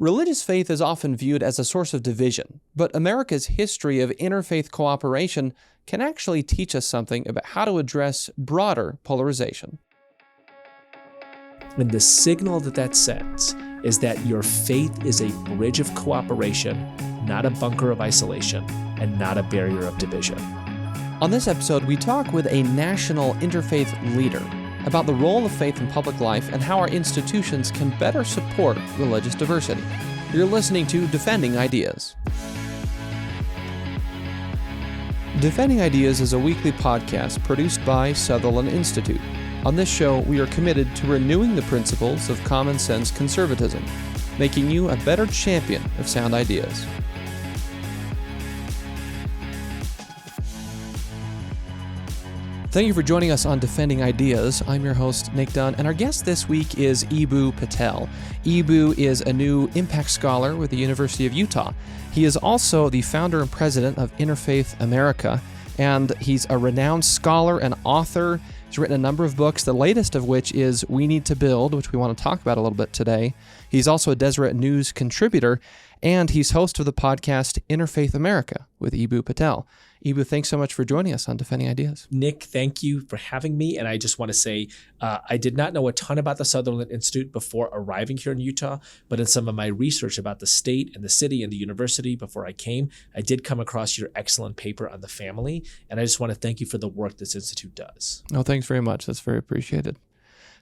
Religious faith is often viewed as a source of division, but America's history of interfaith cooperation can actually teach us something about how to address broader polarization. And the signal that sends is that your faith is a bridge of cooperation, not a bunker of isolation, and not a barrier of division. On this episode, we talk with a national interfaith leader about the role of faith in public life and how our institutions can better support religious diversity. You're listening to Defending Ideas. Defending Ideas is a weekly podcast produced by Sutherland Institute. On this show, we are committed to renewing the principles of common sense conservatism, making you a better champion of sound ideas. Thank you for joining us on Defending Ideas. I'm your host, Nic Dunn, and our guest this week is Eboo Patel. Eboo is a new impact scholar with the University of Utah. He is also the founder and president of Interfaith America, and he's a renowned scholar and author. He's written a number of books, the latest of which is We Need to Build, which we want to talk about a little bit today. He's also a Deseret News contributor, and he's host of the podcast Interfaith America with Eboo Patel. Eboo, thanks so much for joining us on Defending Ideas. Nic, thank you for having me. And I just want to say, I did not know a ton about the Sutherland Institute before arriving here in Utah, but in some of my research about the state and the city and the university before I came, I did come across your excellent paper on the family. And I just want to thank you for the work this institute does. Oh, thanks very much. That's very appreciated.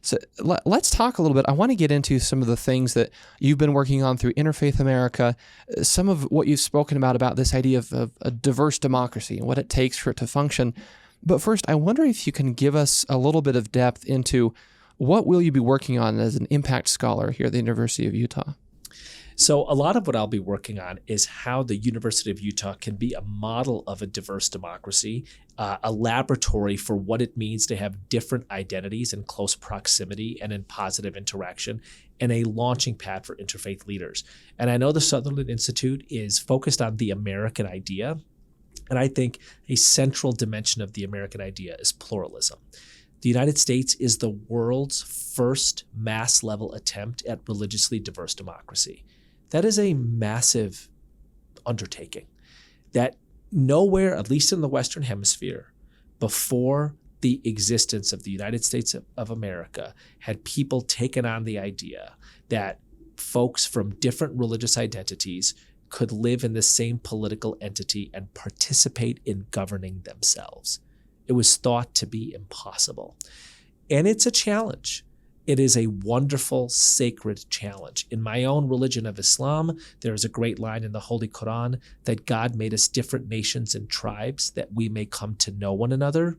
So let's talk a little bit. I want to get into some of the things that you've been working on through Interfaith America, some of what you've spoken about this idea of a diverse democracy and what it takes for it to function. But first, I wonder if you can give us a little bit of depth into what will you be working on as an impact scholar here at the University of Utah? So a lot of what I'll be working on is how the University of Utah can be a model of a diverse democracy, a laboratory for what it means to have different identities in close proximity and in positive interaction, and a launching pad for interfaith leaders. And I know the Sutherland Institute is focused on the American idea, and I think a central dimension of the American idea is pluralism. The United States is the world's first mass-level attempt at religiously diverse democracy. That is a massive undertaking that nowhere, at least in the Western Hemisphere, before the existence of the United States of America, had people taken on the idea that folks from different religious identities could live in the same political entity and participate in governing themselves. It was thought to be impossible. And it's a challenge. It is a wonderful, sacred challenge. In my own religion of Islam, there is a great line in the Holy Quran that God made us different nations and tribes that we may come to know one another.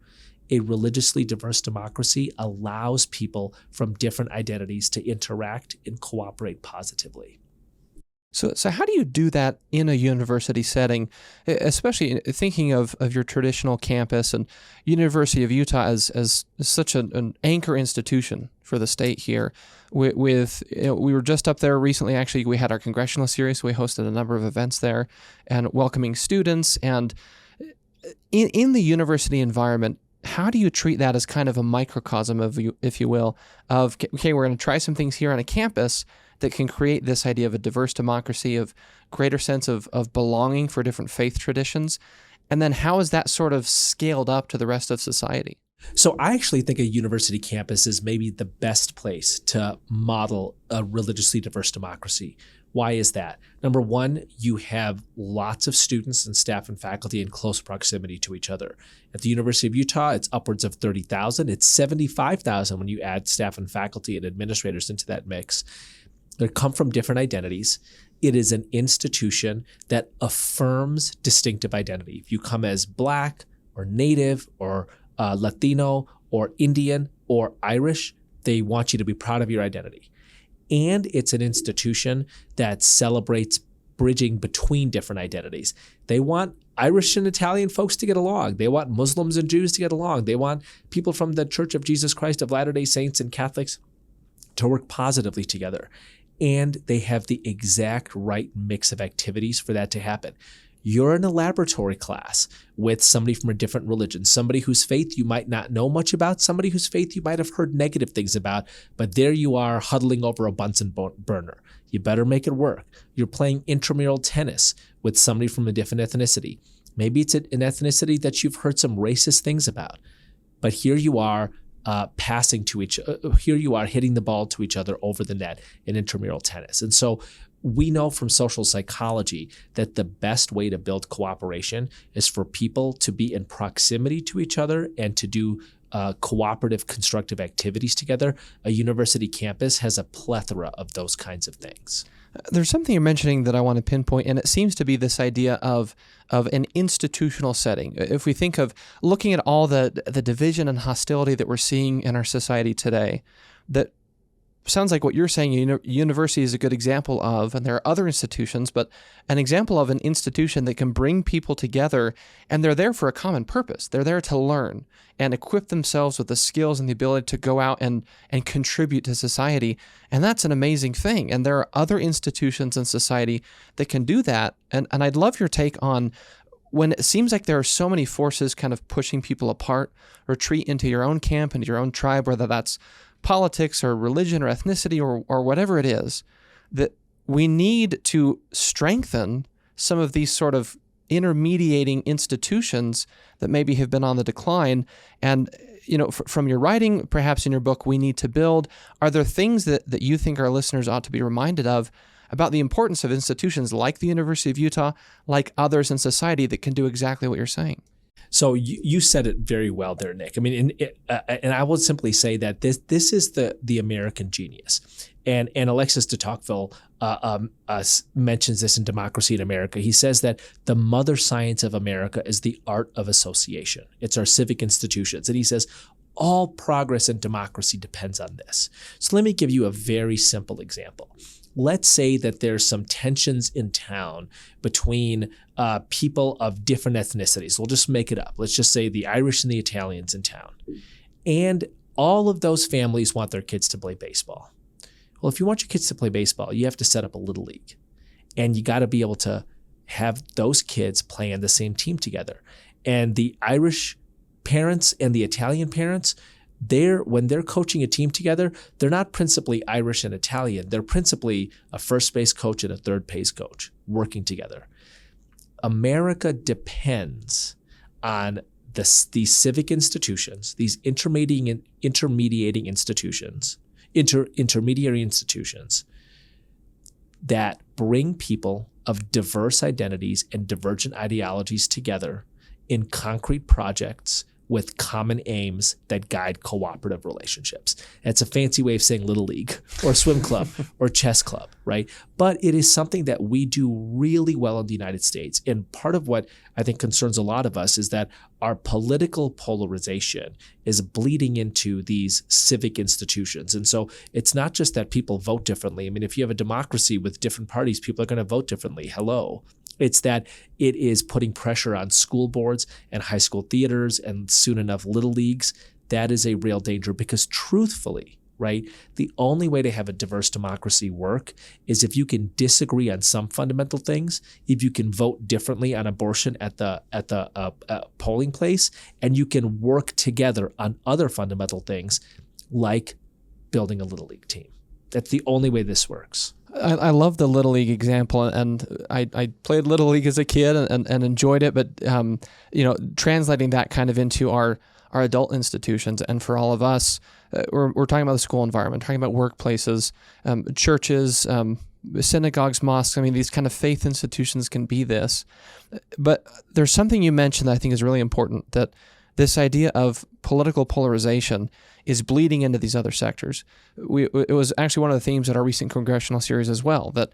A religiously diverse democracy allows people from different identities to interact and cooperate positively. So how do you do that in a university setting, especially thinking of your traditional campus and University of Utah as such an anchor institution for the state here? We were just up there recently. Actually, we had our congressional series. So we hosted a number of events there and welcoming students. And in the university environment, how do you treat that as kind of a microcosm of, if you will, of, okay, we're going to try some things here on a campus that can create this idea of a diverse democracy, of greater sense of belonging for different faith traditions? And then how is that sort of scaled up to the rest of society? So I actually think a university campus is maybe the best place to model a religiously diverse democracy. Why is that? Number one, you have lots of students and staff and faculty in close proximity to each other. At the University of Utah, it's upwards of 30,000. It's 75,000 when you add staff and faculty and administrators into that mix. They come from different identities. It is an institution that affirms distinctive identity. If you come as Black or Native or Latino or Indian or Irish, they want you to be proud of your identity. And it's an institution that celebrates bridging between different identities. They want Irish and Italian folks to get along. They want Muslims and Jews to get along. They want people from the Church of Jesus Christ of Latter-day Saints and Catholics to work positively together. And they have the exact right mix of activities for that to happen. You're in a laboratory class with somebody from a different religion, somebody whose faith you might not know much about, somebody whose faith you might have heard negative things about, but there you are huddling over a Bunsen burner. You better make it work. You're playing intramural tennis with somebody from a different ethnicity. Maybe it's an ethnicity that you've heard some racist things about, but here you are here you are hitting the ball to each other over the net in intramural tennis. And so we know from social psychology that the best way to build cooperation is for people to be in proximity to each other and to do cooperative, constructive activities together. A university campus has a plethora of those kinds of things. There's something you're mentioning that I want to pinpoint, and it seems to be this idea of an institutional setting. If we think of looking at all the division and hostility that we're seeing in our society today, that sounds like what you're saying, university is a good example of, and there are other institutions, but an example of an institution that can bring people together, and they're there for a common purpose. They're there to learn and equip themselves with the skills and the ability to go out and contribute to society. And that's an amazing thing. And there are other institutions in society that can do that. And I'd love your take on when it seems like there are so many forces kind of pushing people apart, retreat into your own camp, into your own tribe, whether that's politics or religion or ethnicity or whatever it is, that we need to strengthen some of these sort of intermediating institutions that maybe have been on the decline. And, from your writing, perhaps in your book, We Need to Build, are there things that you think our listeners ought to be reminded of about the importance of institutions like the University of Utah, like others in society that can do exactly what you're saying? So you said it very well there, Nick. I mean, and I will simply say that this is the American genius. And Alexis de Tocqueville mentions this in Democracy in America. He says that the mother science of America is the art of association. It's our civic institutions. And he says all progress in democracy depends on this. So let me give you a very simple example. Let's say that there's some tensions in town between people of different ethnicities. We'll just make it up. Let's just say the Irish and the Italians in town. And all of those families want their kids to play baseball. Well, if you want your kids to play baseball, you have to set up a little league. And you got to be able to have those kids play on the same team together. And the Irish parents and the Italian parents, when they're coaching a team together, they're not principally Irish and Italian. They're principally a first base coach and a third base coach working together. America depends on these civic institutions, these intermediating institutions, intermediary institutions that bring people of diverse identities and divergent ideologies together in concrete projects with common aims that guide cooperative relationships. That's a fancy way of saying Little League or swim club or chess club, right? But it is something that we do really well in the United States. And part of what I think concerns a lot of us is that our political polarization is bleeding into these civic institutions. And so it's not just that people vote differently. I mean, if you have a democracy with different parties, people are going to vote differently. Hello. It's that it is putting pressure on school boards and high school theaters and soon enough little leagues. That is a real danger because truthfully, right, the only way to have a diverse democracy work is if you can disagree on some fundamental things, if you can vote differently on abortion at the polling place, and you can work together on other fundamental things like building a little league team. That's the only way this works. I love the Little League example, and I played Little League as a kid and enjoyed it, but translating that kind of into our adult institutions, and for all of us, we're talking about the school environment, talking about workplaces, churches, synagogues, mosques. I mean, these kind of faith institutions can be this. But there's something you mentioned that I think is really important, that this idea of political polarization is bleeding into these other sectors. It was actually one of the themes at our recent congressional series as well, that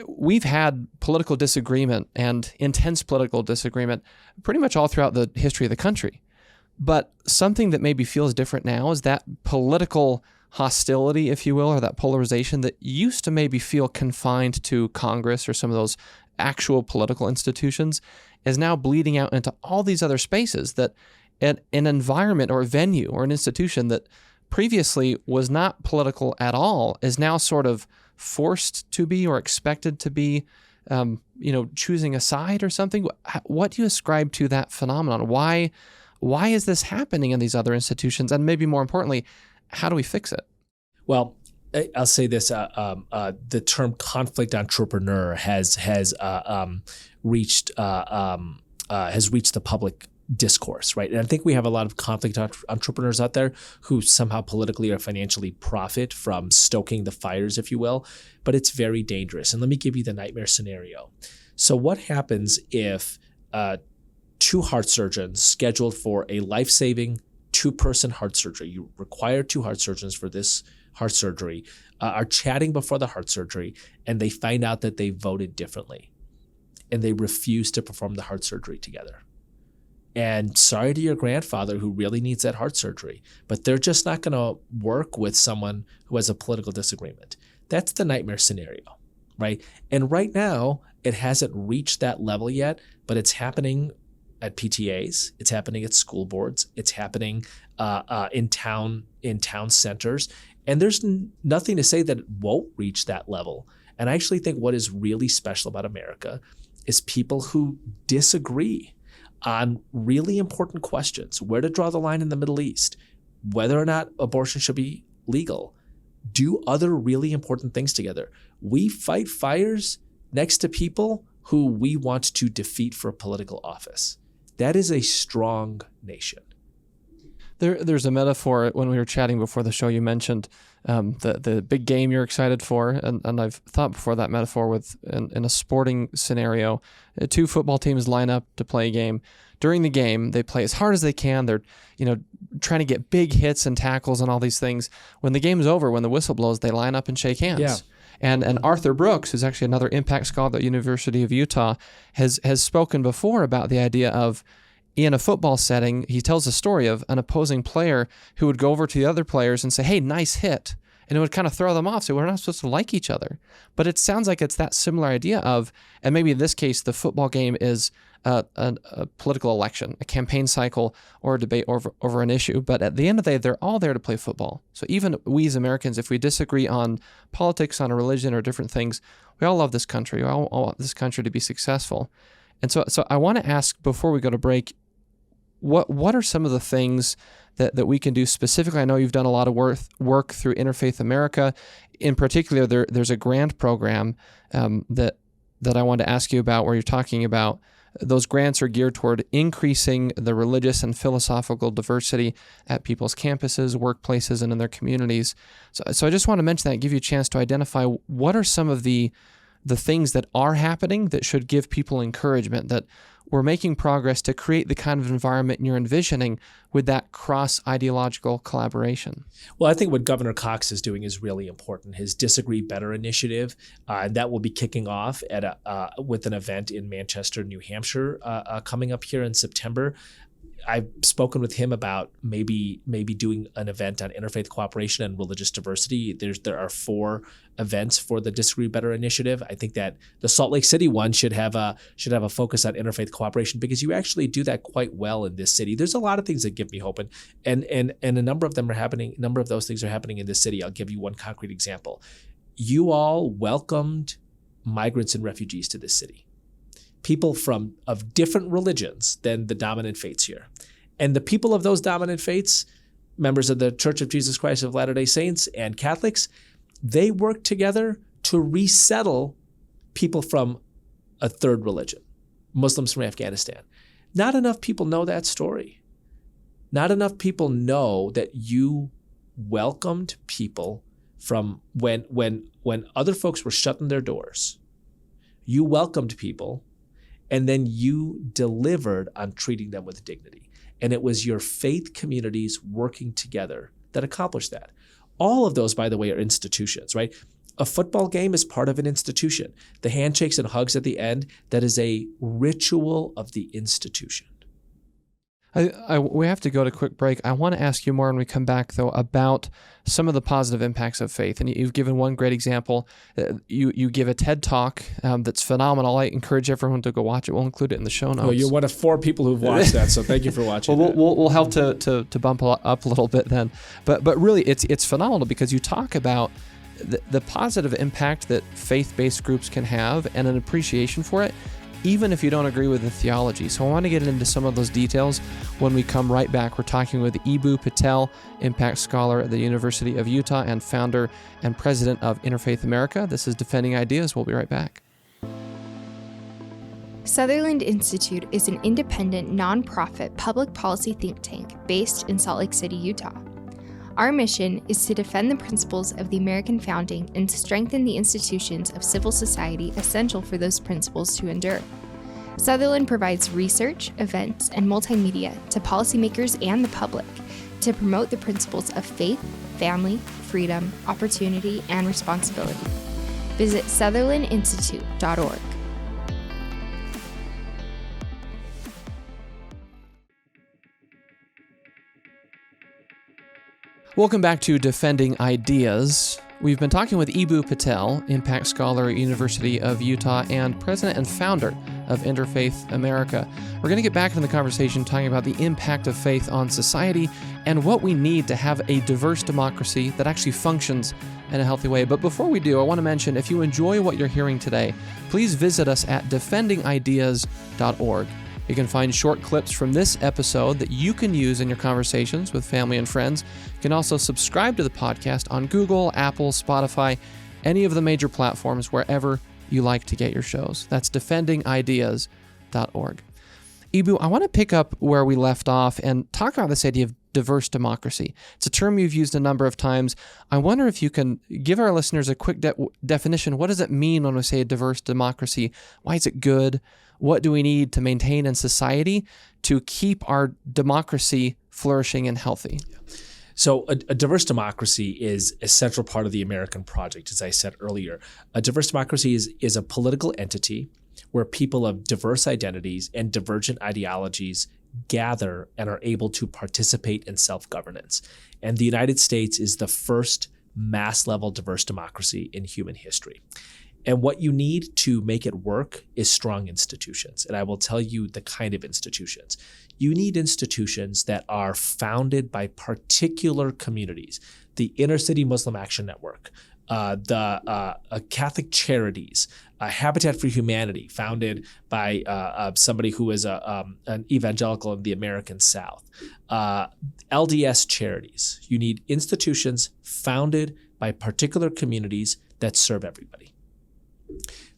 we've had political disagreement and intense political disagreement pretty much all throughout the history of the country. But something that maybe feels different now is that political hostility, if you will, or that polarization that used to maybe feel confined to Congress or some of those actual political institutions is now bleeding out into all these other spaces, that an environment or a venue or an institution that previously was not political at all is now sort of forced to be or expected to be choosing a side or something? What do you ascribe to that phenomenon? Why is this happening in these other institutions? And maybe more importantly, how do we fix it? Well, I'll say this: the term conflict entrepreneur has reached the public discourse, right? And I think we have a lot of conflict entrepreneurs out there who somehow politically or financially profit from stoking the fires, if you will. But it's very dangerous. And let me give you the nightmare scenario. So what happens if 2 heart surgeons scheduled for a life-saving 2-person heart surgery? You require 2 heart surgeons for this heart surgery, are chatting before the heart surgery, and they find out that they voted differently, and they refuse to perform the heart surgery together. And sorry to your grandfather who really needs that heart surgery, but they're just not going to work with someone who has a political disagreement. That's the nightmare scenario, right? And right now, it hasn't reached that level yet, but it's happening at PTAs, it's happening at school boards, it's happening in town centers, and there's nothing to say that it won't reach that level. And I actually think what is really special about America is people who disagree on really important questions: where to draw the line in the Middle East, whether or not abortion should be legal, do other really important things together. We fight fires next to people who we want to defeat for political office. That is a strong nation. There's a metaphor when we were chatting before the show. You mentioned the big game you're excited for, and I've thought before that metaphor in a sporting scenario. 2 football teams line up to play a game. During the game, they play as hard as they can. They're trying to get big hits and tackles and all these things. When the game's over, when the whistle blows, they line up and shake hands. Yeah. And Arthur Brooks, who's actually another impact scholar at the University of Utah, has spoken before about the idea of, in a football setting, he tells a story of an opposing player who would go over to the other players and say, "Hey, nice hit." And it would kind of throw them off. So we're not supposed to like each other. But it sounds like it's that similar idea of, and maybe in this case, the football game is a political election, a campaign cycle, or a debate over an issue. But at the end of the day, they're all there to play football. So even we as Americans, if we disagree on politics, on a religion, or different things, we all love this country. We all want this country to be successful. And so I want to ask, before we go to break, what are some of the things that we can do specifically? I know you've done a lot of work through Interfaith America. In particular, there's a grant program that I wanted to ask you about, where you're talking about those grants are geared toward increasing the religious and philosophical diversity at people's campuses, workplaces, and in their communities. So I just want to mention that and give you a chance to identify what are some of the things that are happening that should give people encouragement, that we're making progress to create the kind of environment you're envisioning with that cross-ideological collaboration. Well, I think what Governor Cox is doing is really important. His Disagree Better initiative, and that will be kicking off at with an event in Manchester, New Hampshire, coming up here in September. I've spoken with him about maybe doing an event on interfaith cooperation and religious diversity. There are 4 events for the Disagree Better initiative. I think that the Salt Lake City one should have a focus on interfaith cooperation, because you actually do that quite well in this city. There's a lot of things that give me hope, and a number of them are happening. A number of those things are happening in this city. I'll give you one concrete example. You all welcomed migrants and refugees to this city. People of different religions than the dominant faiths here. And the people of those dominant faiths, members of the Church of Jesus Christ of Latter-day Saints and Catholics, they work together to resettle people from a third religion, Muslims from Afghanistan. Not enough people know that story. Not enough people know that you welcomed people from when other folks were shutting their doors. You welcomed people, and then you delivered on treating them with dignity. And it was your faith communities working together that accomplished that. All of those, by the way, are institutions, right? A football game is part of an institution. The handshakes and hugs at the end, that is a ritual of the institution. We have to go to a quick break. I want to ask you more when we come back, though, about some of the positive impacts of faith. And you've given one great example. You give a TED Talk that's phenomenal. I encourage everyone to go watch it. We'll include it in the show notes. Well, you're one of 4 people who've watched that, so thank you for watching. Well, we'll help to bump up a little bit then. But really, it's phenomenal, because you talk about the positive impact that faith-based groups can have and an appreciation for it, even if you don't agree with the theology. So I want to get into some of those details when we come right back. We're talking with Eboo Patel, impact scholar at the University of Utah and founder and president of Interfaith America. This is Defending Ideas. We'll be right back. Sutherland Institute is an independent, nonprofit public policy think tank based in Salt Lake City, Utah. Our mission is to defend the principles of the American founding and strengthen the institutions of civil society essential for those principles to endure. Sutherland provides research, events, and multimedia to policymakers and the public to promote the principles of faith, family, freedom, opportunity, and responsibility. Visit sutherlandinstitute.org. Welcome back to Defending Ideas. We've been talking with Eboo Patel, impact scholar at University of Utah and president and founder of Interfaith America. We're going to get back into the conversation talking about the impact of faith on society and what we need to have a diverse democracy that actually functions in a healthy way. But before we do, I want to mention, if you enjoy what you're hearing today, please visit us at defendingideas.org. You can find short clips from this episode that you can use in your conversations with family and friends. You can also subscribe to the podcast on Google, Apple, Spotify, any of the major platforms, wherever you like to get your shows. That's defendingideas.org. Eboo, I want to pick up where we left off and talk about this idea of diverse democracy. It's a term you've used a number of times. I wonder if you can give our listeners a quick definition. What does it mean when we say a diverse democracy? Why is it good? What do we need to maintain in society to keep our democracy flourishing and healthy? So a diverse democracy is a central part of the American project, as I said earlier. A diverse democracy is a political entity where people of diverse identities and divergent ideologies gather and are able to participate in self-governance. And the United States is the first mass-level diverse democracy in human history. And what you need to make it work is strong institutions. And I will tell you the kind of institutions. You need institutions that are founded by particular communities. The Inner City Muslim Action Network, the Catholic Charities, Habitat for Humanity, founded by somebody who is an evangelical in the American South. LDS charities. You need institutions founded by particular communities that serve everybody.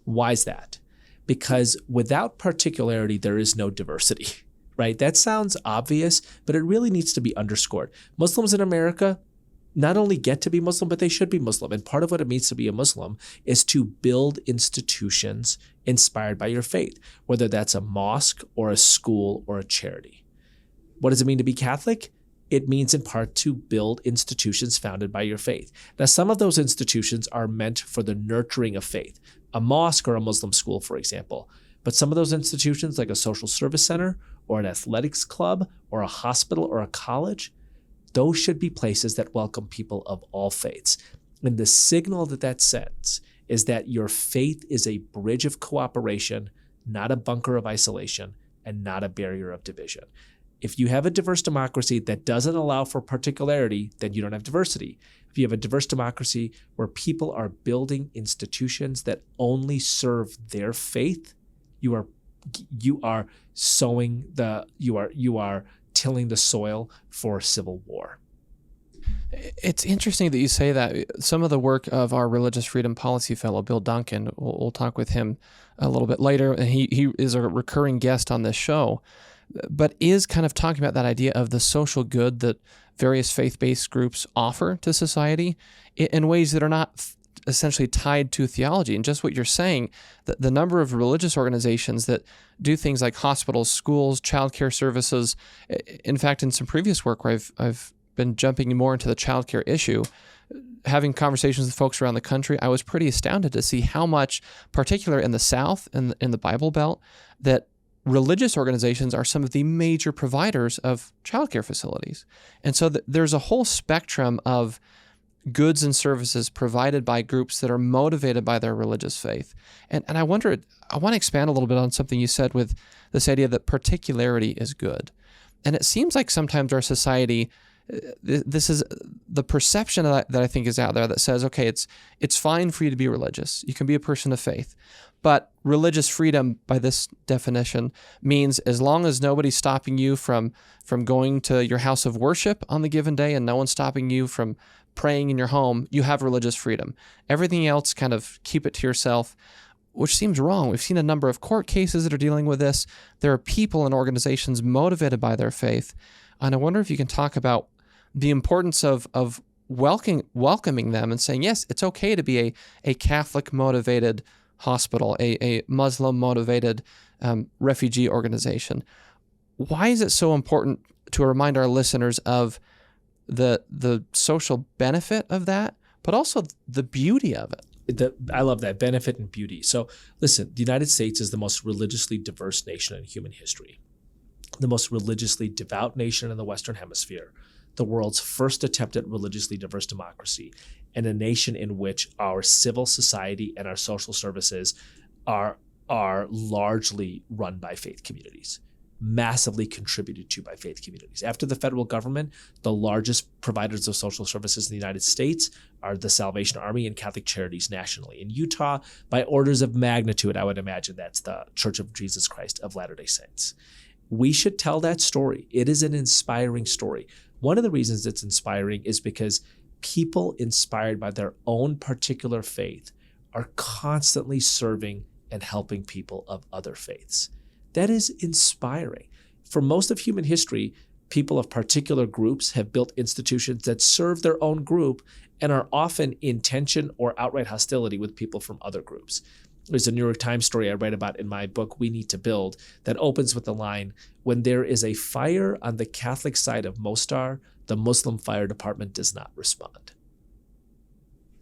Why is that? Because without particularity, there is no diversity, right? That sounds obvious, but it really needs to be underscored. Muslims in America not only get to be Muslim, but they should be Muslim. And part of what it means to be a Muslim is to build institutions inspired by your faith, whether that's a mosque or a school or a charity. What does it mean to be Catholic? It means in part to build institutions founded by your faith. Now, some of those institutions are meant for the nurturing of faith, a mosque or a Muslim school, for example. But some of those institutions, like a social service center or an athletics club or a hospital or a college, those should be places that welcome people of all faiths. And the signal that sends is that your faith is a bridge of cooperation, not a bunker of isolation, and not a barrier of division. If you have a diverse democracy that doesn't allow for particularity, then you don't have diversity. If you have a diverse democracy where people are building institutions that only serve their faith, you are tilling the soil for civil war. It's interesting that you say that. Some of the work of our religious freedom policy fellow, Bill Duncan, we'll talk with him a little bit later, and he is a recurring guest on this show, but is kind of talking about that idea of the social good that various faith-based groups offer to society in ways that are not essentially tied to theology. And just what you're saying, the number of religious organizations that do things like hospitals, schools, childcare services. In fact, in some previous work where I've been jumping more into the childcare issue, having conversations with folks around the country, I was pretty astounded to see how much, particularly in the South and in the Bible Belt, that religious organizations are some of the major providers of childcare facilities. And so there's a whole spectrum of goods and services provided by groups that are motivated by their religious faith. And I wonder, I want to expand a little bit on something you said with this idea that particularity is good. And it seems like sometimes our society This is the perception that I think is out there that says, okay, it's fine for you to be religious. You can be a person of faith. But religious freedom, by this definition, means as long as nobody's stopping you from going to your house of worship on the given day and no one's stopping you from praying in your home, you have religious freedom. Everything else, kind of keep it to yourself, which seems wrong. We've seen a number of court cases that are dealing with this. There are people and organizations motivated by their faith. And I wonder if you can talk about the importance of welcoming them and saying, yes, it's okay to be a Catholic-motivated hospital, a Muslim-motivated refugee organization. Why is it so important to remind our listeners of the social benefit of that, but also the beauty of it? I love that, benefit and beauty. So listen, the United States is the most religiously diverse nation in human history, the most religiously devout nation in the Western Hemisphere, the world's first attempt at religiously diverse democracy, and a nation in which our civil society and our social services are largely run by faith communities, massively contributed to by faith communities. After the federal government, the largest providers of social services in the United States are the Salvation Army and Catholic Charities nationally. In Utah, by orders of magnitude, I would imagine that's the Church of Jesus Christ of Latter-day Saints. We should tell that story. It is an inspiring story. One of the reasons it's inspiring is because people inspired by their own particular faith are constantly serving and helping people of other faiths. That is inspiring. For most of human history, people of particular groups have built institutions that serve their own group and are often in tension or outright hostility with people from other groups. There's a New York Times story I write about in my book, We Need to Build, that opens with the line, when there is a fire on the Catholic side of Mostar, the Muslim fire department does not respond.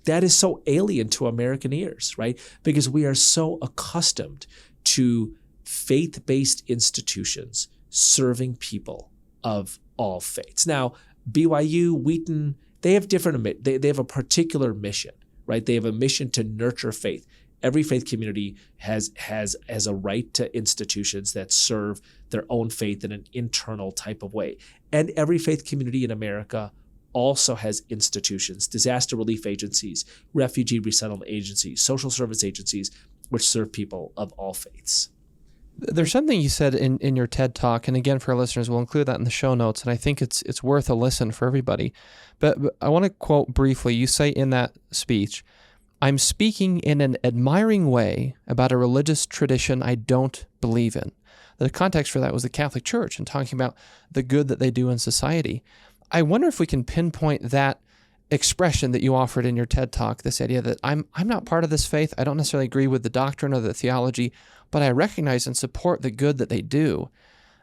That is so alien to American ears, right? Because we are so accustomed to faith-based institutions serving people of all faiths. Now, BYU, Wheaton, they have they have a particular mission, right? They have a mission to nurture faith. Every faith community has a right to institutions that serve their own faith in an internal type of way. And every faith community in America also has institutions, disaster relief agencies, refugee resettlement agencies, social service agencies, which serve people of all faiths. There's something you said in your TED Talk, and again, for our listeners, we'll include that in the show notes, and I think it's worth a listen for everybody. But I want to quote briefly, you say in that speech, "I'm speaking in an admiring way about a religious tradition I don't believe in." The context for that was the Catholic Church and talking about the good that they do in society. I wonder if we can pinpoint that expression that you offered in your TED Talk, this idea that I'm not part of this faith. I don't necessarily agree with the doctrine or the theology, but I recognize and support the good that they do.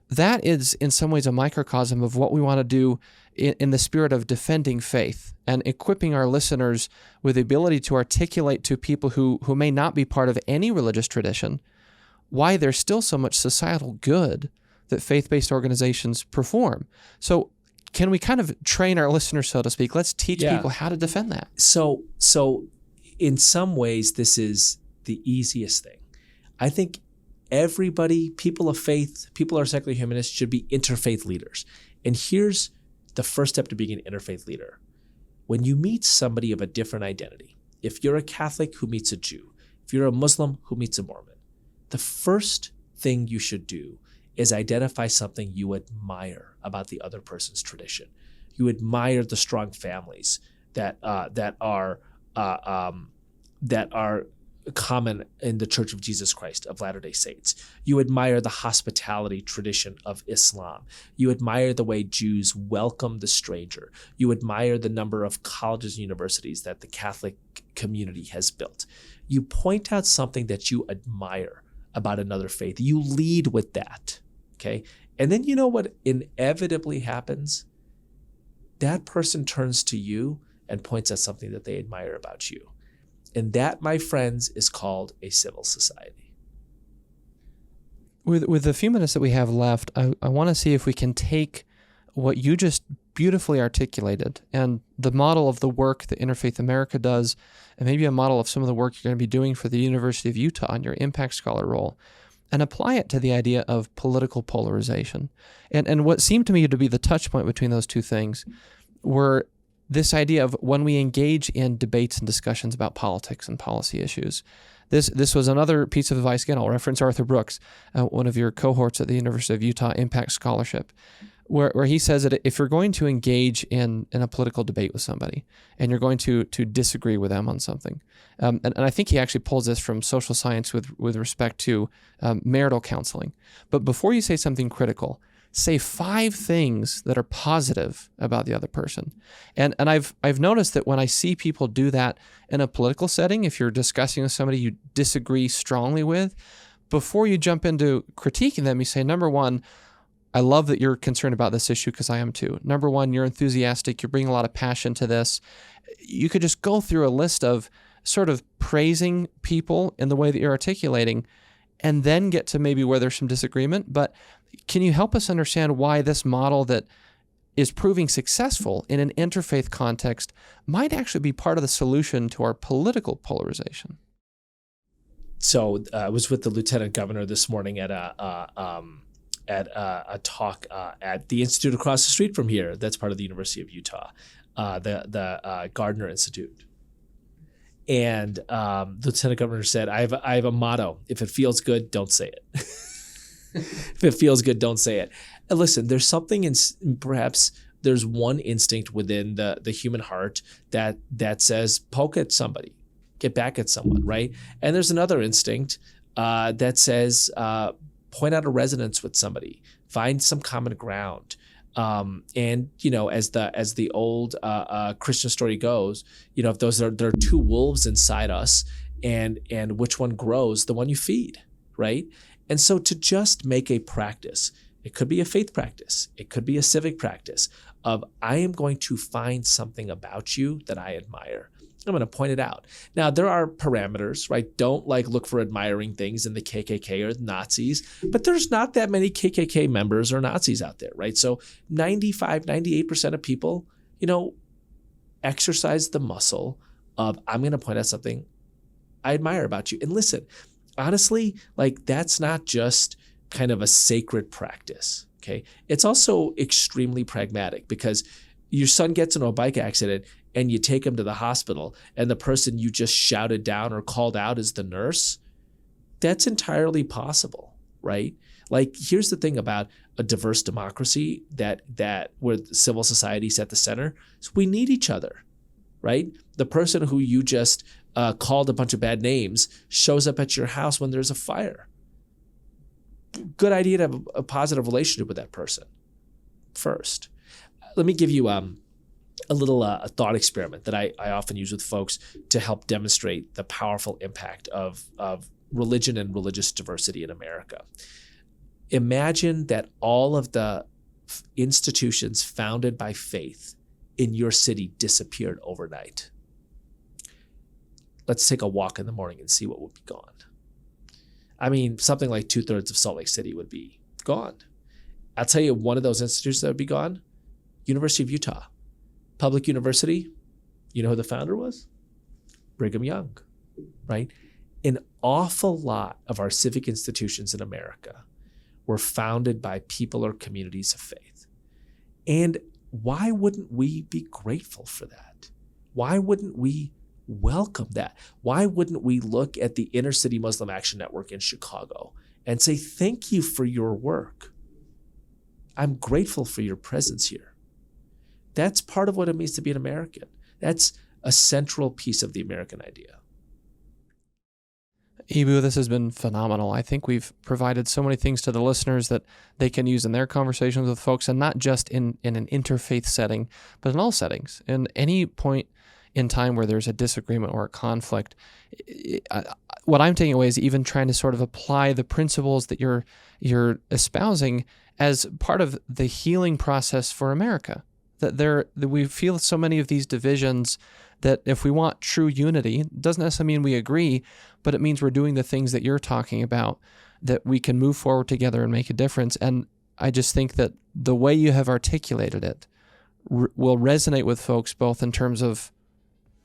That is in some ways a microcosm of what we want to do in the spirit of defending faith and equipping our listeners with the ability to articulate to people who may not be part of any religious tradition why there's still so much societal good that faith-based organizations perform. So can we kind of train our listeners, so to speak? Let's teach people how to defend that. So in some ways, this is the easiest thing. I think everybody, people of faith, people who are secular humanists should be interfaith leaders. And here's the first step to being an interfaith leader. When you meet somebody of a different identity, if you're a Catholic who meets a Jew, if you're a Muslim who meets a Mormon, the first thing you should do is identify something you admire about the other person's tradition. You admire the strong families that are common in the Church of Jesus Christ of Latter-day Saints. You admire the hospitality tradition of Islam. You admire the way Jews welcome the stranger. You admire the number of colleges and universities that the Catholic community has built. You point out something that you admire about another faith. You lead with that, okay? And then you know what inevitably happens? That person turns to you and points at something that they admire about you. And that, my friends, is called a civil society. With the few minutes that we have left, I want to see if we can take what you just beautifully articulated and the model of the work that Interfaith America does, and maybe a model of some of the work you're going to be doing for the University of Utah on your Impact Scholar role, and apply it to the idea of political polarization. And what seemed to me to be the touch point between those two things were this idea of when we engage in debates and discussions about politics and policy issues. This was another piece of advice. Again, I'll reference Arthur Brooks, one of your cohorts at the University of Utah Impact Scholarship, where he says that if you're going to engage in a political debate with somebody and you're going to disagree with them on something, and I think he actually pulls this from social science with respect to marital counseling. But before you say something critical, say 5 things that are positive about the other person. And I've noticed that when I see people do that in a political setting, if you're discussing with somebody you disagree strongly with, before you jump into critiquing them, you say, number one, I love that you're concerned about this issue because I am too. Number one, you're enthusiastic. You're bringing a lot of passion to this. You could just go through a list of sort of praising people in the way that you're articulating and then get to maybe where there's some disagreement. But can you help us understand why this model that is proving successful in an interfaith context might actually be part of the solution to our political polarization? So I was with the lieutenant governor this morning at a talk at the institute across the street from here. That's part of the University of Utah, the Gardner Institute. And the lieutenant governor said, I have a motto: if it feels good, don't say it. If it feels good, don't say it. And listen, there's something perhaps there's one instinct within the human heart that says poke at somebody, get back at someone, right? And there's another instinct that says point out a resonance with somebody, find some common ground. And as the old Christian story goes, if there are 2 wolves inside us, and which one grows, the one you feed, right? And so to just make a practice, it could be a faith practice, it could be a civic practice of I am going to find something about you that I admire. I'm going to point it out. Now, there are parameters, right? Don't look for admiring things in the KKK or the Nazis, but there's not that many KKK members or Nazis out there, right? So 98% of people, exercise the muscle of I'm going to point out something I admire about you. And listen, honestly, that's not just kind of a sacred practice, okay? It's also extremely pragmatic, because your son gets into a bike accident and you take him to the hospital and the person you just shouted down or called out is the nurse. That's entirely possible, right? Here's the thing about a diverse democracy that where civil society is at the center. So we need each other, right? The person who you just called a bunch of bad names shows up at your house when there's a fire. Good idea to have a positive relationship with that person first. Let me give you a little thought experiment that I often use with folks to help demonstrate the powerful impact of religion and religious diversity in America. Imagine that all of the institutions founded by faith in your city disappeared overnight. Let's take a walk in the morning and see what would be gone. I mean, something like 2/3 of Salt Lake City would be gone. I'll tell you one of those institutions that would be gone: University of Utah. Public university. You know who the founder was? Brigham Young, right? An awful lot of our civic institutions in America were founded by people or communities of faith. And why wouldn't we be grateful for that? Why wouldn't we welcome that? Why wouldn't we look at the Inner City Muslim Action Network in Chicago and say, thank you for your work. I'm grateful for your presence here. That's part of what it means to be an American. That's a central piece of the American idea. Eboo, this has been phenomenal. I think we've provided so many things to the listeners that they can use in their conversations with folks, and not just in an interfaith setting, but in all settings. In any point in time where there's a disagreement or a conflict, what I'm taking away is even trying to sort of apply the principles that you're espousing as part of the healing process for America. That we feel so many of these divisions that if we want true unity, it doesn't necessarily mean we agree, but it means we're doing the things that you're talking about, that we can move forward together and make a difference. And I just think that the way you have articulated it will resonate with folks, both in terms of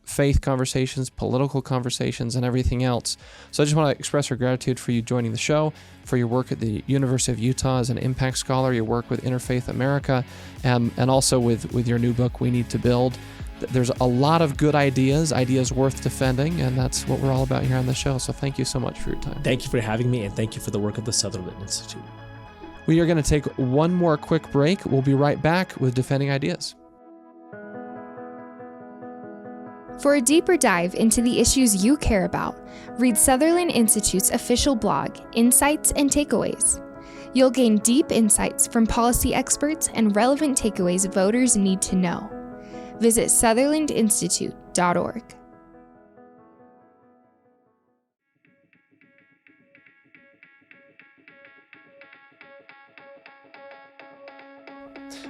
faith conversations, political conversations, and everything else. So I just want to express our gratitude for you joining the show, for your work at the University of Utah as an impact scholar, your work with Interfaith America, and also with your new book, We Need to Build. There's a lot of good ideas worth defending, and that's what we're all about here on the show. So thank you so much for your time. Thank you for having me, and thank you for the work of the Sutherland Institute. We are going to take one more quick break. We'll be right back with Defending Ideas. For a deeper dive into the issues you care about, read Sutherland Institute's official blog, Insights and Takeaways. You'll gain deep insights from policy experts and relevant takeaways voters need to know. Visit sutherlandinstitute.org.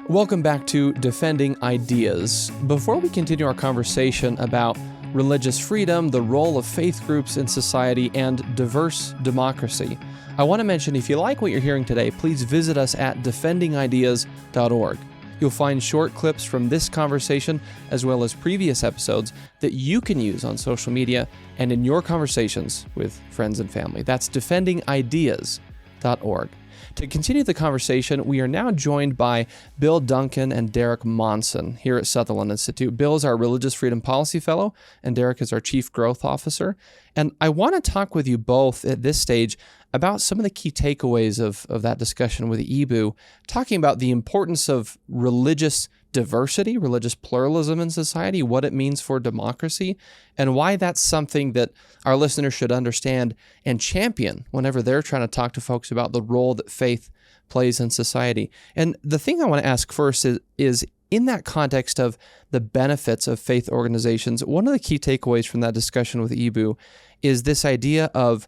Welcome back to Defending Ideas. Before we continue our conversation about religious freedom, the role of faith groups in society, and diverse democracy, I want to mention if you like what you're hearing today, please visit us at defendingideas.org. You'll find short clips from this conversation as well as previous episodes that you can use on social media and in your conversations with friends and family. That's defendingideas.org. To continue the conversation, we are now joined by Bill Duncan and Derek Monson here at Sutherland Institute. Bill is our Religious Freedom Policy Fellow, and Derek is our Chief Growth Officer. And I want to talk with you both at this stage about some of the key takeaways of that discussion with Eboo, talking about the importance of religious diversity, religious pluralism in society, what it means for democracy, and why that's something that our listeners should understand and champion whenever they're trying to talk to folks about the role that faith plays in society. And the thing I want to ask first is in that context of the benefits of faith organizations, one of the key takeaways from that discussion with Eboo is this idea of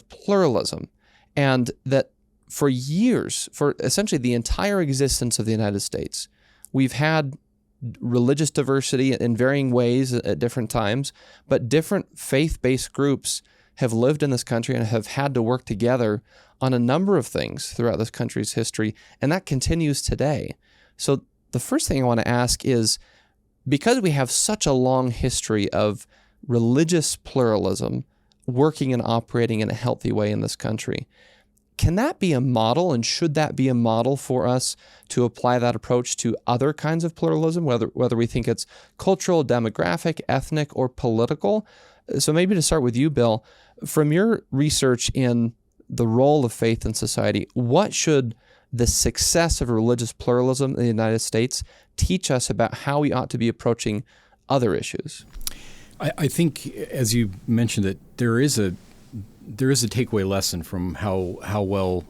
pluralism, and that for years, for essentially the entire existence of the United States, we've had religious diversity in varying ways at different times, but different faith-based groups have lived in this country and have had to work together on a number of things throughout this country's history, and that continues today. So the first thing I want to ask is, because we have such a long history of religious pluralism working and operating in a healthy way in this country, can that be a model, and should that be a model for us to apply that approach to other kinds of pluralism, whether we think it's cultural, demographic, ethnic, or political? So maybe to start with you, Bill, from your research in the role of faith in society, what should the success of religious pluralism in the United States teach us about how we ought to be approaching other issues? I think, as you mentioned, that there is a takeaway lesson from how well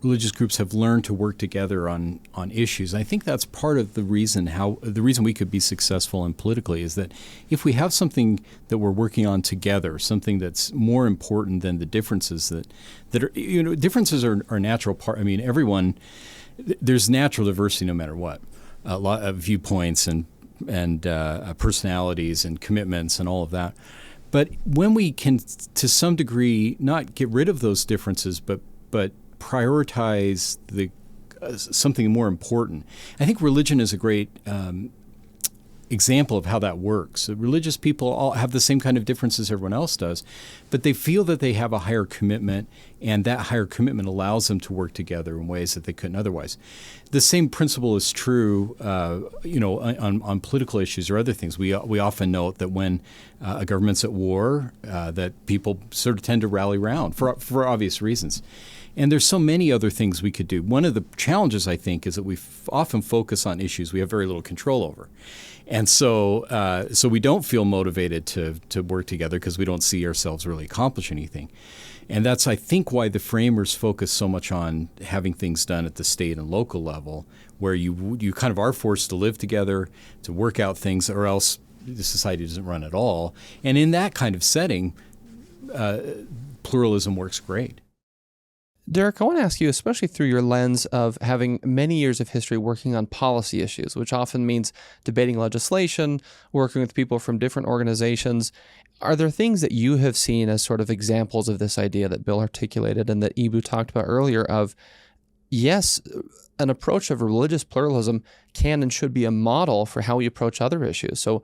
religious groups have learned to work together on issues. I think that's part of the reason we could be successful in politically is that if we have something that we're working on together, something that's more important than the differences that are, differences are natural part. I mean, there's natural diversity no matter what, a lot of viewpoints and personalities and commitments and all of that. But when we can, to some degree, not get rid of those differences, but prioritize something more important, I think religion is a great example of how that works. Religious people all have the same kind of differences everyone else does, but they feel that they have a higher commitment, and that higher commitment allows them to work together in ways that they couldn't otherwise. The same principle is true, on political issues or other things. We often note that when a government's at war, that people sort of tend to rally around for obvious reasons. And there's so many other things we could do. One of the challenges, I think, is that we often focus on issues we have very little control over. And so we don't feel motivated to work together because we don't see ourselves really accomplish anything. And that's, I think, why the framers focus so much on having things done at the state and local level, where you kind of are forced to live together, to work out things, or else the society doesn't run at all. And in that kind of setting, pluralism works great. Derek, I want to ask you, especially through your lens of having many years of history working on policy issues, which often means debating legislation, working with people from different organizations, are there things that you have seen as sort of examples of this idea that Bill articulated and that Eboo talked about earlier of yes, an approach of religious pluralism can and should be a model for how we approach other issues. So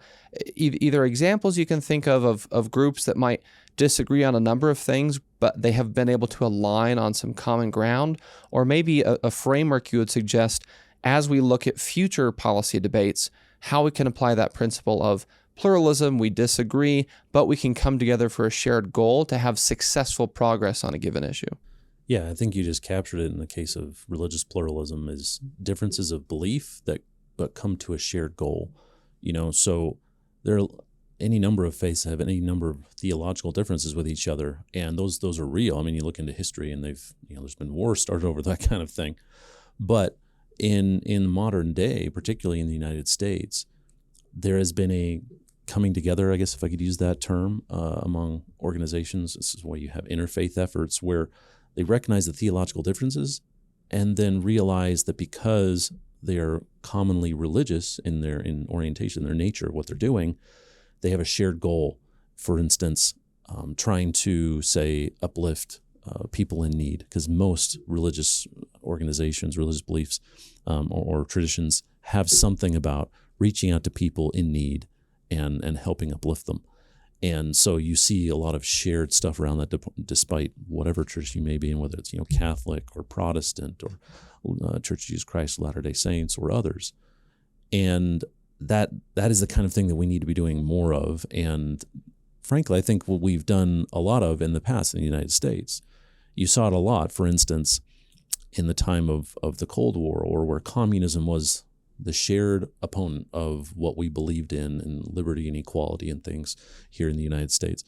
either examples you can think of groups that might disagree on a number of things, but they have been able to align on some common ground, or maybe a framework you would suggest as we look at future policy debates, how we can apply that principle of pluralism. We disagree, but we can come together for a shared goal to have successful progress on a given issue. Yeah, I think you just captured it in the case of religious pluralism is differences of belief that but come to a shared goal. So there are any number of faiths that have any number of theological differences with each other, and those are real. I mean, you look into history, and there's been wars started over that kind of thing. But in modern day, particularly in the United States, there has been a coming together, I guess if I could use that term, among organizations. This is why you have interfaith efforts where they recognize the theological differences and then realize that because they are commonly religious in orientation, their nature, what they're doing, they have a shared goal. For instance, trying to, say, uplift people in need, because most religious organizations, religious beliefs, or traditions have something about reaching out to people in need and helping uplift them. And so you see a lot of shared stuff around that, despite whatever church you may be in, whether it's Catholic or Protestant or Church of Jesus Christ, Latter-day Saints, or others. And that is the kind of thing that we need to be doing more of. And frankly, I think what we've done a lot of in the past in the United States. You saw it a lot, for instance, in the time of the Cold War, or where communism was the shared opponent of what we believed in liberty and equality and things here in the United States.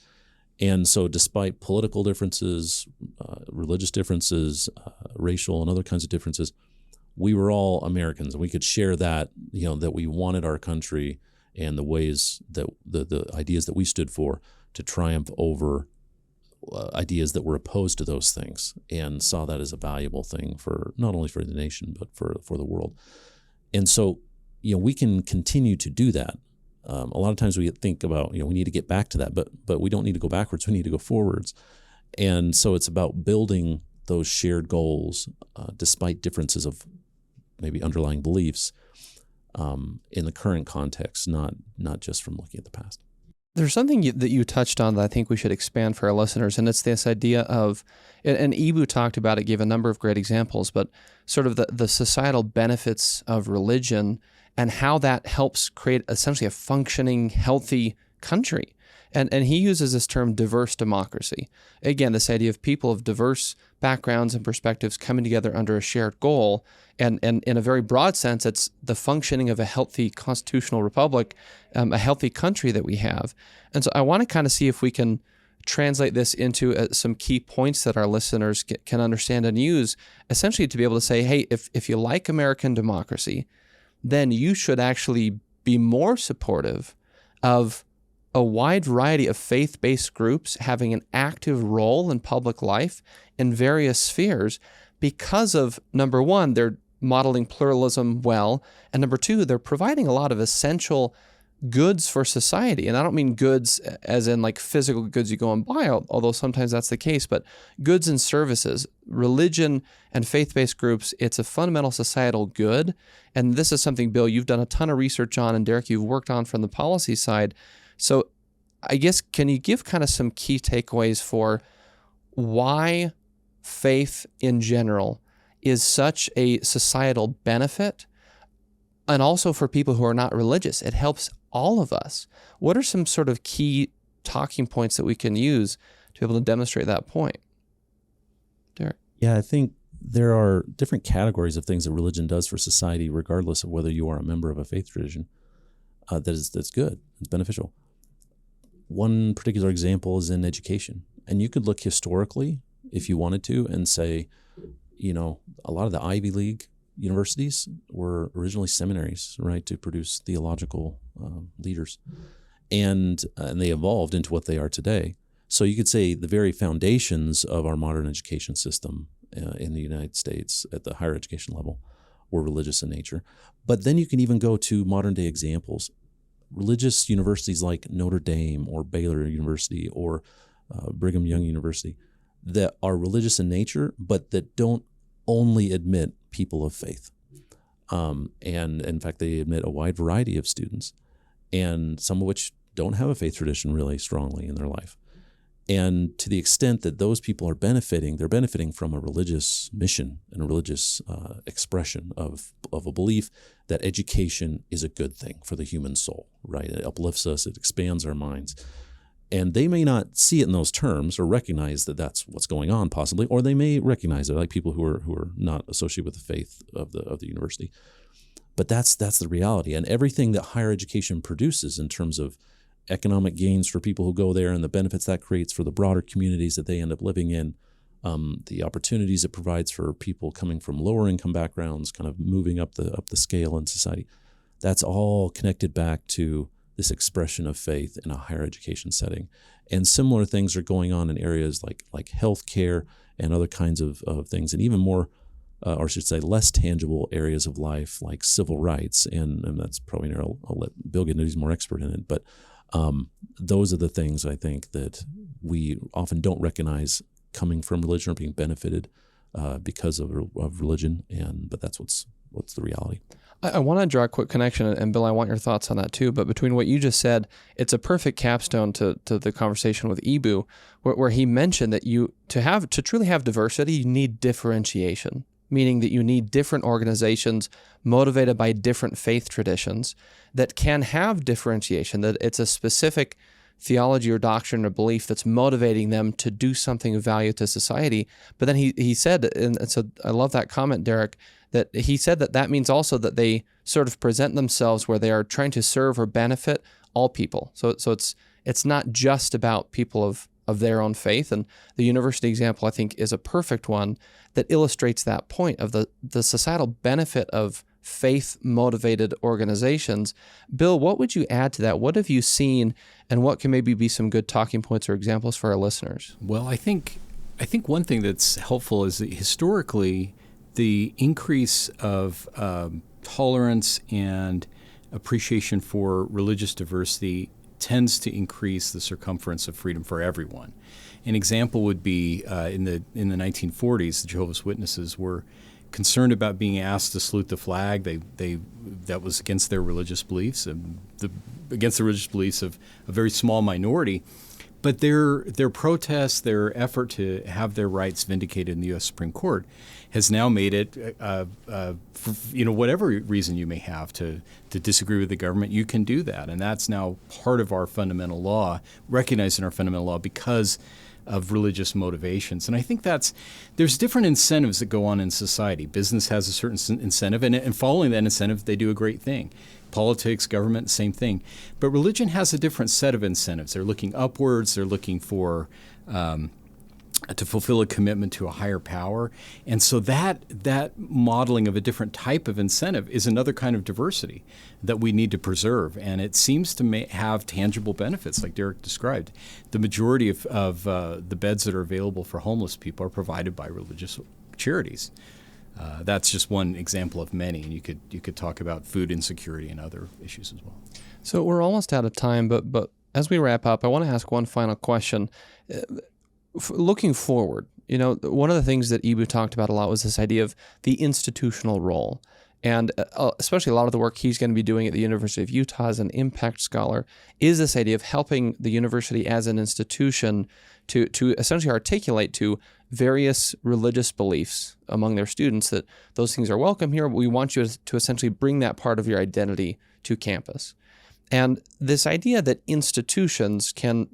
And so despite political differences, religious differences, racial and other kinds of differences, we were all Americans, and we could share that, that we wanted our country and the ways that the ideas that we stood for to triumph over ideas that were opposed to those things, and saw that as a valuable thing for not only for the nation, but for the world. And so, we can continue to do that. A lot of times we think about, we need to get back to that, but we don't need to go backwards. We need to go forwards. And so it's about building those shared goals, despite differences of maybe underlying beliefs, in the current context, not just from looking at the past. There's something that you touched on that I think we should expand for our listeners, and it's this idea of, and Eboo talked about it, gave a number of great examples, but sort of the societal benefits of religion and how that helps create essentially a functioning, healthy country. And he uses this term diverse democracy. Again, this idea of people of diverse backgrounds and perspectives coming together under a shared goal. And in a very broad sense, it's the functioning of a healthy constitutional republic, a healthy country that we have. And so I want to kind of see if we can translate this into some key points that our listeners can understand and use, essentially to be able to say, hey, if you like American democracy, then you should actually be more supportive of a wide variety of faith-based groups having an active role in public life in various spheres because of, number one, they're modeling pluralism well, and number two, they're providing a lot of essential goods for society. And I don't mean goods as in like physical goods you go and buy, although sometimes that's the case, but goods and services. Religion and faith-based groups, it's a fundamental societal good. And this is something, Bill, you've done a ton of research on, and Derek, you've worked on from the policy side. So I guess, can you give kind of some key takeaways for why faith in general is such a societal benefit, and also for people who are not religious? It helps all of us. What are some sort of key talking points that we can use to be able to demonstrate that point? Derek? Yeah, I think there are different categories of things that religion does for society, regardless of whether you are a member of a faith tradition, that's good, it's beneficial. One particular example is in education. And you could look historically, if you wanted to, and say, a lot of the Ivy League universities were originally seminaries, right, to produce theological leaders. And they evolved into what they are today. So you could say the very foundations of our modern education system in the United States at the higher education level were religious in nature. But then you can even go to modern day examples. Religious universities like Notre Dame or Baylor University or Brigham Young University that are religious in nature, but that don't only admit people of faith. And in fact, they admit a wide variety of students, and some of which don't have a faith tradition really strongly in their life. And to the extent that those people are benefiting, they're benefiting from a religious mission and a religious expression of a belief that education is a good thing for the human soul, right? It uplifts us, it expands our minds. And they may not see it in those terms or recognize that that's what's going on possibly, or they may recognize it, like people who are not associated with the faith of the university. But that's the reality. And everything that higher education produces in terms of economic gains for people who go there and the benefits that creates for the broader communities that they end up living in, the opportunities it provides for people coming from lower income backgrounds, kind of moving up the scale in society, that's all connected back to this expression of faith in a higher education setting. And similar things are going on in areas like healthcare and other kinds of things, and even more, or I should say less tangible areas of life like civil rights. And that's probably, I'll let Bill get into, he's more expert in it, but those are the things I think that we often don't recognize coming from religion or being benefited because of religion, but that's what's the reality. I want to draw a quick connection, and Bill, I want your thoughts on that too. But between what you just said, it's a perfect capstone to the conversation with Eboo, where he mentioned that to truly have diversity, you need differentiation, meaning that you need different organizations motivated by different faith traditions that can have differentiation, that it's a specific theology or doctrine or belief that's motivating them to do something of value to society. But then he said, and so I love that comment, Derek, that he said that means also that they sort of present themselves where they are trying to serve or benefit all people. So it's not just about people of their own faith. And the university example, I think, is a perfect one that illustrates that point of the societal benefit of faith-motivated organizations. Bill, what would you add to that? What have you seen, and what can maybe be some good talking points or examples for our listeners? Well, I think one thing that's helpful is that historically, the increase of tolerance and appreciation for religious diversity tends to increase the circumference of freedom for everyone. An example would be in the 1940s, the Jehovah's Witnesses were concerned about being asked to salute the flag. That was against their religious beliefs, against the religious beliefs of a very small minority. But their protest, their effort to have their rights vindicated in the U.S. Supreme Court has now made it, for, whatever reason you may have to disagree with the government, you can do that. And that's now part of our fundamental law, recognized in our fundamental law because of religious motivations. And I think there's different incentives that go on in society. Business has a certain incentive, and following that incentive, they do a great thing. Politics, government, same thing. But religion has a different set of incentives. They're looking upwards. They're looking for to fulfill a commitment to a higher power. And so that modeling of a different type of incentive is another kind of diversity that we need to preserve. And it seems to have tangible benefits, like Derek described. The majority of the beds that are available for homeless people are provided by religious charities. That's just one example of many, and you could talk about food insecurity and other issues as well. So we're almost out of time, but as we wrap up, I want to ask one final question. Looking forward, one of the things that Eboo talked about a lot was this idea of the institutional role. And especially a lot of the work he's going to be doing at the University of Utah as an impact scholar is this idea of helping the university as an institution to essentially articulate to various religious beliefs among their students that those things are welcome here, but we want you to essentially bring that part of your identity to campus. And this idea that institutions can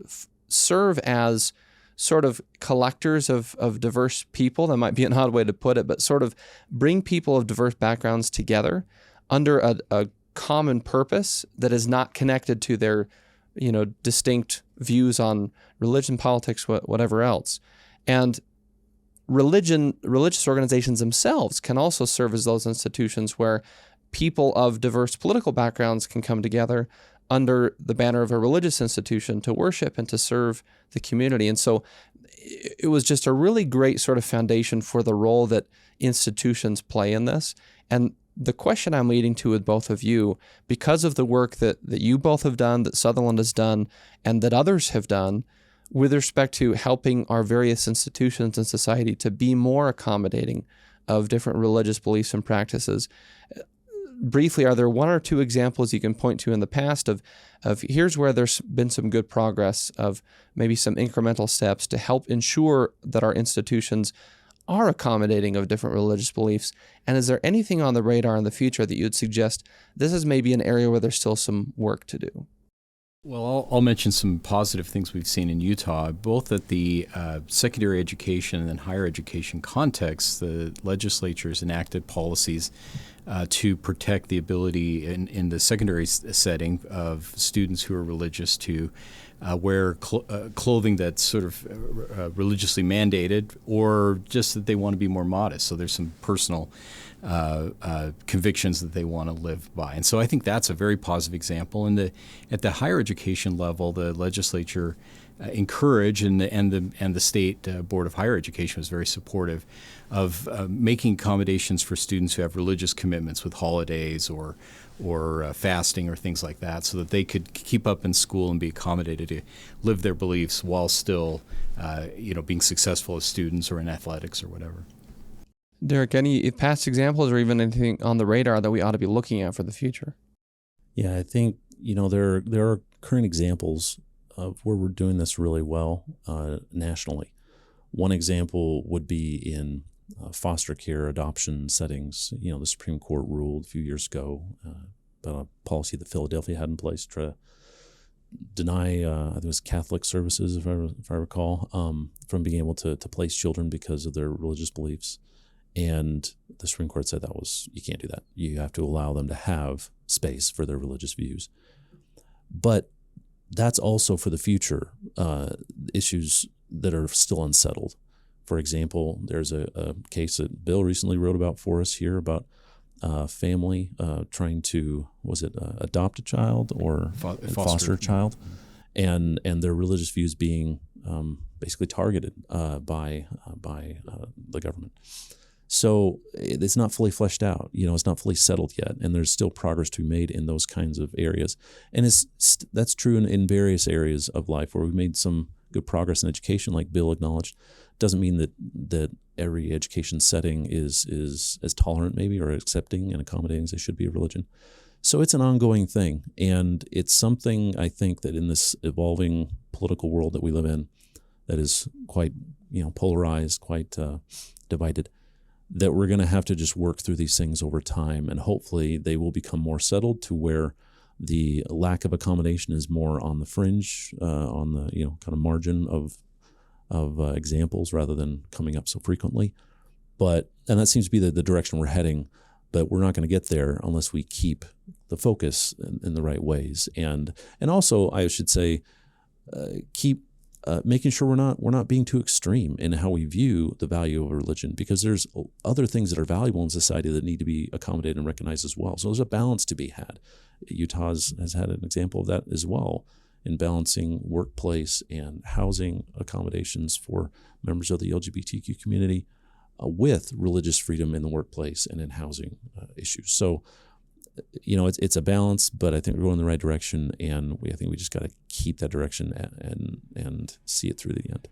serve as sort of collectors of diverse people, that might be an odd way to put it, but sort of bring people of diverse backgrounds together under a common purpose that is not connected to their, distinct views on religion, politics, whatever else. And religious organizations themselves can also serve as those institutions where people of diverse political backgrounds can come together under the banner of a religious institution to worship and to serve the community. And so it was just a really great sort of foundation for the role that institutions play in this. And the question I'm leading to with both of you, because of the work that you both have done, that Sutherland has done, and that others have done, with respect to helping our various institutions in society to be more accommodating of different religious beliefs and practices. Briefly, are there one or two examples you can point to in the past of here's where there's been some good progress, of maybe some incremental steps to help ensure that our institutions are accommodating of different religious beliefs? And is there anything on the radar in the future that you'd suggest this is maybe an area where there's still some work to do? Well, I'll mention some positive things we've seen in Utah, both at the secondary education and higher education context. The legislature has enacted policies to protect the ability in the secondary setting of students who are religious to wear clothing that's sort of religiously mandated, or just that they want to be more modest. So there's some personal convictions that they want to live by. And so I think that's a very positive example. And at the higher education level, the legislature encouraged, and the state board of higher education was very supportive of making accommodations for students who have religious commitments with holidays or fasting or things like that, so that they could keep up in school and be accommodated to live their beliefs while still being successful as students or in athletics or whatever. Derek, any past examples or even anything on the radar that we ought to be looking at for the future? Yeah, I think there are current examples of where we're doing this really well nationally. One example would be in foster care adoption settings. The Supreme Court ruled a few years ago about a policy that Philadelphia had in place to try to deny, I think it was Catholic services, if I recall, from being able to place children because of their religious beliefs. And the Supreme Court said you can't do that. You have to allow them to have space for their religious views. But that's also for the future issues that are still unsettled. For example, there's a case that Bill recently wrote about for us here about a family trying to, adopt a child or foster a child, and their religious views being basically targeted by the government. So it's not fully fleshed out. It's not fully settled yet, and there's still progress to be made in those kinds of areas. And that's true in various areas of life where we've made some good progress in education, like Bill acknowledged. Doesn't mean that every education setting is as tolerant maybe or accepting and accommodating as they should be of religion. So it's an ongoing thing, and it's something I think that in this evolving political world that we live in, that is quite polarized, quite divided, that we're going to have to just work through these things over time, and hopefully they will become more settled to where the lack of accommodation is more on the fringe, on the kind of margin of examples rather than coming up so frequently. And that seems to be the direction we're heading, but we're not going to get there unless we keep the focus in the right ways. And also, I should say, keep making sure we're not being too extreme in how we view the value of a religion, because there's other things that are valuable in society that need to be accommodated and recognized as well. So there's a balance to be had. Utah has had an example of that as well, in balancing workplace and housing accommodations for members of the LGBTQ community with religious freedom in the workplace and in housing issues. So, it's a balance, but I think we're going in the right direction, and I think we just got to keep that direction and see it through the end.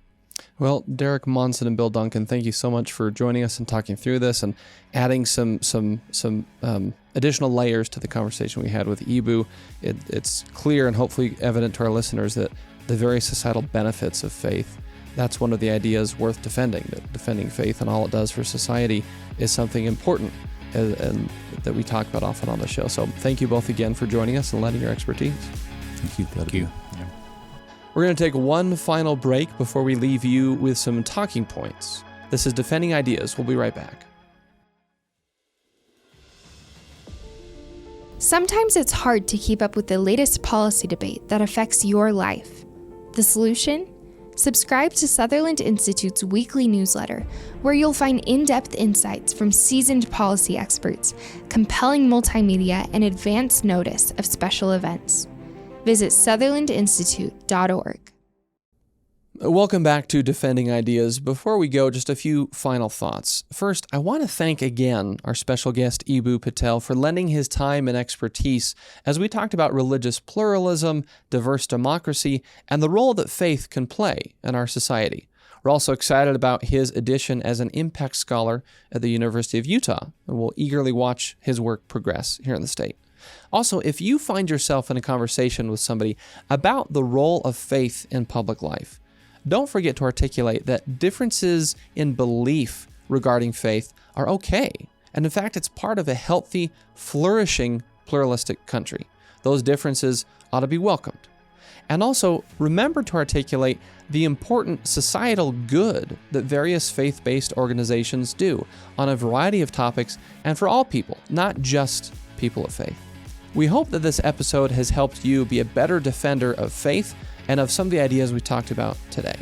Well, Derek Monson and Bill Duncan, thank you so much for joining us and talking through this and adding some additional layers to the conversation we had with Eboo. It's clear and hopefully evident to our listeners that the various societal benefits of faith, that's one of the ideas worth defending, that defending faith and all it does for society is something important and that we talk about often on the show. So thank you both again for joining us and lending your expertise. Thank you. Thank you. Yeah. We're going to take one final break before we leave you with some talking points. This is Defending Ideas. We'll be right back. Sometimes it's hard to keep up with the latest policy debate that affects your life. The solution? Subscribe to Sutherland Institute's weekly newsletter, where you'll find in-depth insights from seasoned policy experts, compelling multimedia, and advance notice of special events. Visit sutherlandinstitute.org. Welcome back to Defending Ideas. Before we go, just a few final thoughts. First, I want to thank again our special guest, Eboo Patel, for lending his time and expertise as we talked about religious pluralism, diverse democracy, and the role that faith can play in our society. We're also excited about his addition as an impact scholar at the University of Utah, and we'll eagerly watch his work progress here in the state. Also, if you find yourself in a conversation with somebody about the role of faith in public life, don't forget to articulate that differences in belief regarding faith are okay. And in fact, it's part of a healthy, flourishing, pluralistic country. Those differences ought to be welcomed. And also, remember to articulate the important societal good that various faith-based organizations do on a variety of topics and for all people, not just people of faith. We hope that this episode has helped you be a better defender of faith and of some of the ideas we talked about today.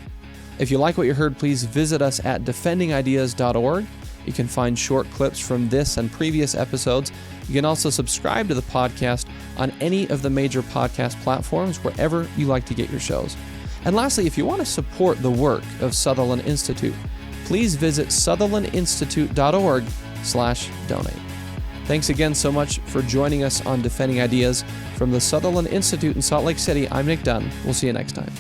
If you like what you heard, please visit us at defendingideas.org. You can find short clips from this and previous episodes. You can also subscribe to the podcast on any of the major podcast platforms, wherever you like to get your shows. And lastly, if you want to support the work of Sutherland Institute, please visit sutherlandinstitute.org/donate. Thanks again so much for joining us on Defending Ideas. From the Sutherland Institute in Salt Lake City, I'm Nic Dunn. We'll see you next time.